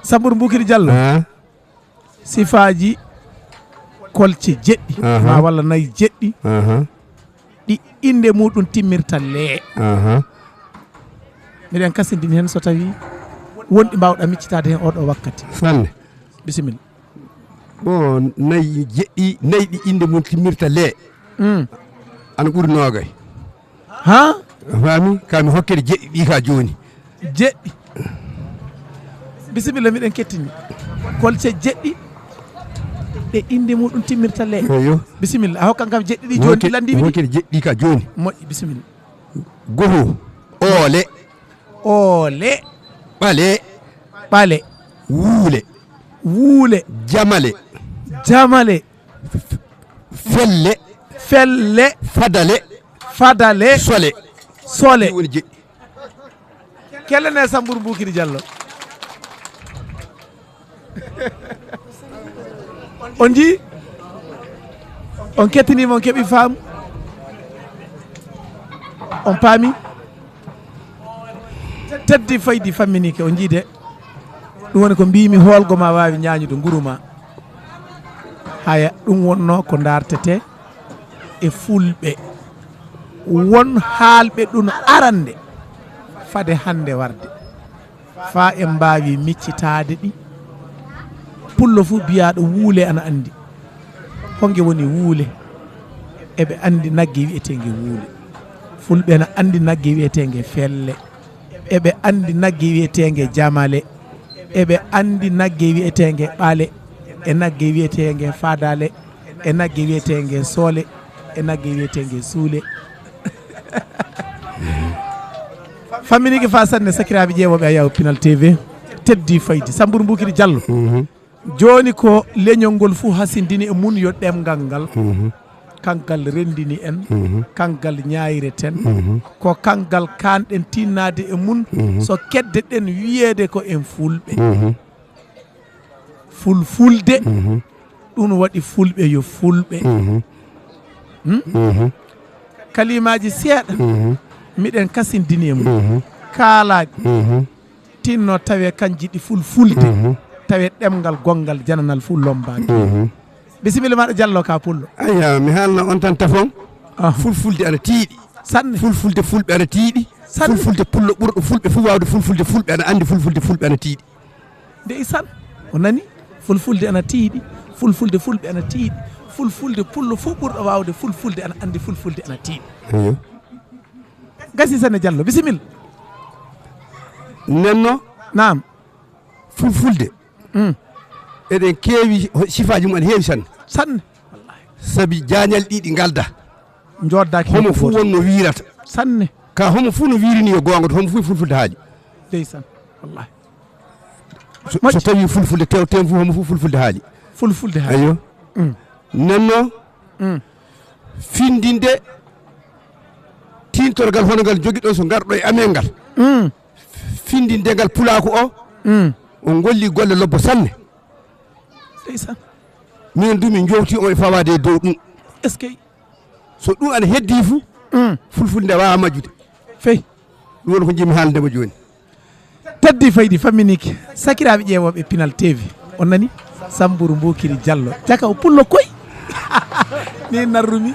Samburu Bukiri Diallo sifaji kolce jeɗɗi ma walla nayi jeɗɗi ɗi inde muɗum timmirta lee miɗen kasindini hen so tawi wonɗi mbawɗa miccitade hen oɗo wakkati sanne bisimilla bon nayi jeɗɗi nayi ɗi inde mum timmirta lee ana ɓuuri noogay ha fami kami hokkede jeɗɗi ɗi ka joni jeɗɗi bisimilla miɗen kettini kolce jeɗɗi ɗe inde muɗum timmirta lee eyo bisimilla a hokkan kam jeɗɗi ɗi joni ɗi landimi hokkede jeɗɗi ka joni moƴƴi bisimilla goho oole oole ɓale ɓale wuule wuule jamale jamale felle felle fadale fadale sole sole ɗi woni jeɗɗi kellene Samburu Bukiri Diallo on ji on kettinima on keeɓi faamu on paami teddi faydi famminike o jiide ɗum woni ko mbimi hoolgo ma wawi ñañude nguru ma haya ɗum wonno ko dartete e fulɓe won haalɓe ɗum arande fade hande warde fa en mbawi miccitade ɗi pullo fu biyaɗo wuule ana andi honge woni wuule eɓe andi nagge wiyetege wuule fulɓe na andi nagge wiyetege felle eɓe andi nagge wiyetege jamale eɓe andi nagge wiyetege ɓaale e nagge wiyetege fadale e nagge wiyetege soole e nagge wiyetege suule famminiki fa sanne sakiraɓe ƴeewoɓe a yaw Pinal TV teddi faydi Samburu Bukiri Diallo joni ko leñol ngol fuu hasindini e mun yo ɗemgal ngal kangal rendini en kangal ñayireten ko kangal kanɗen tinnade e mun so kedde ɗen wiyede ko en fulɓe fulfulde ɗum waɗi fulɓe yo fulɓe kalimaji seeɗa miɗen kasindini e mum kaalaji tinno tawe kanji ɗi fulfulde tawe ɗemgal gongal jananal fu lombaki bisimilla maɗa Diallo ka pullo aya mi haalna on tan tafon fulfulde ana tiiɗi sanne fulfulde fulɓe ana tiiɗi fulfulde pullo ɓurɗo fulɓe fu wawde fulfulde fulɓe ana andi fulfulde fulɓe ana tiiɗi nde san o nani fulfulde ana tiiɗi fulfulde fulɓe ana tiiɗi fulfulde pullo fu ɓurɗo wawde fulfulde ana andi fulfulde ana tiiɗi eyo gasi sanne Diallo bisimilla nenno nam fulfulde eɗen keewi sifaji mum aɗa heewi sanne sanne saabi jañal ɗiɗi galda joddaki homo fu wonno wirata sanne ka homo fu no wirini yo gonga to homo fu fulfulde haali ndeysan wallahi so tawi fulfulde tew tem fu homo fu fulfulde haali fulfulde haali ayo nenno findinde tintorgal hono ngal joguiɗon so garɗo e amen ngal findinde ngal pulako o on golli golle lobbo sanne ndeysan minen du min jowti on e fawade e dow ɗum est ce que so ɗum ana heddi fu fulfulde wawa majjude feyi ɗum woni ko jimi haaldema joni teddi faydi famminiki sakiraɓe ƴeewoɓe Pinal TV on nani Samburu Bukiri Diallo jaka o pullo koy ni narrumi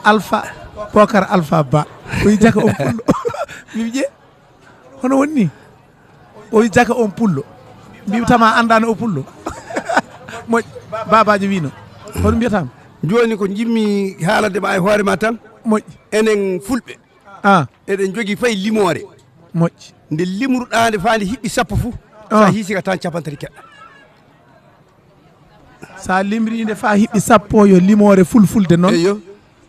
Alpha Bokar Alpha Ba oyi jaka on pullo mimi ƴe hono wonni oyi jaka on pullo mbitama andano o pullo moƴ babaji wino hono mbiyatama joni ko jimmi haaladema e hoorema tan moƴƴi enen fulɓe eɗen jogui fayi limore moƴƴi nde limruɗa nde fande hiɓɓi sappo fou sa hiisika tan capantati keɗɗa sa limrinde fa hiɓɓi sappo yo limore fulfulde noon eyo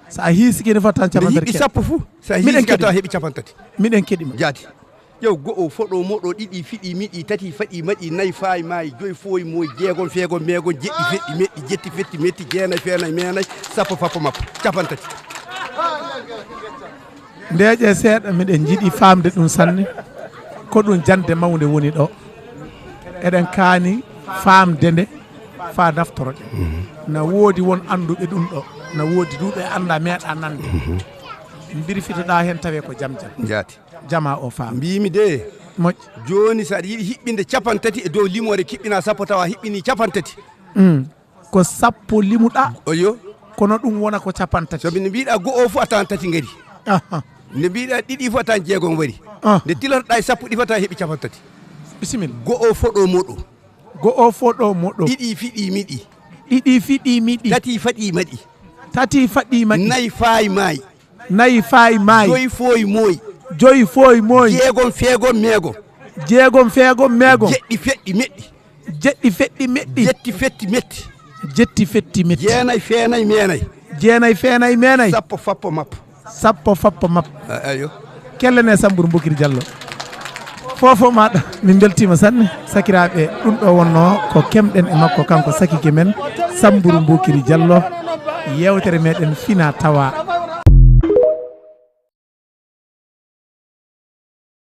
sa hiisikine fo tan capantati hiɓɓi sappo fou sa hiisika tan heeɓi capantati miɗen keɗima jaati ƴew go'o foɗo moɗo ɗiɗi fiɗi miɗi tati faɗi maɗi nayyi fayi maayi joyi foyi moyi jeegom feegom meegom jeɗɗi feɗɗi meɗɗi jetti fetti metti jeenayyi feenayyi meenayyi sappo fappo mappo capantati ndeeƴe seeɗa miɗen jiiɗi famde ɗum sanne ko ɗum jande mawde woni ɗo eɗen kaani famde nde fa naftoroɗe na woodi won anduɓe ɗum ɗo na woodi duɓe anda meeɗa nande birfitoɗa hen tawe ko jam jam jaati jama o faam mbimi de moƴƴi joni saɗa yiɗi hiɓɓinde capantati e dow limore kiɓɓina sappo tawa hiɓɓini capantati ko sappo limuɗa oyo kono ɗum wona ko capantati sobi ne mbiɗa go'o fof a tawan tati ngari nde mbiɗa ɗiɗi fof a tawan jeegom wari nde tilotoɗa e sappo ɗi fof a tawa heeɓi capantati bisimilla go'o foɗo moɗo go'o foɗo moɗo ɗiɗi fiɗi miɗi ɗiɗi fiɗi miɗi tati faɗi maɗi tati faɗi maɗi nayyi faayi maayi nayyi faayi maayi joyi foyi mooyi joyi foyi mooyi jeegom feegom meegom jeegom feegom meegom jeɗɗi feɗɗi meɗɗi jeɗɗi feɗɗi meɗɗi jetti fetti metti jetti fetti metti jeenayi feenayi meenayi jeenayi feenayi meenayi sappo fappo mappo sappo fappo mappo ayo kellene Sambourou Boukary Diallo fofo maɗa min beltima sanne sakiraɓe ɗum ɗo wonno ko kemɗen e makko kanko sakike men Sambourou Boukary Diallo yewtere meɗen fina tawa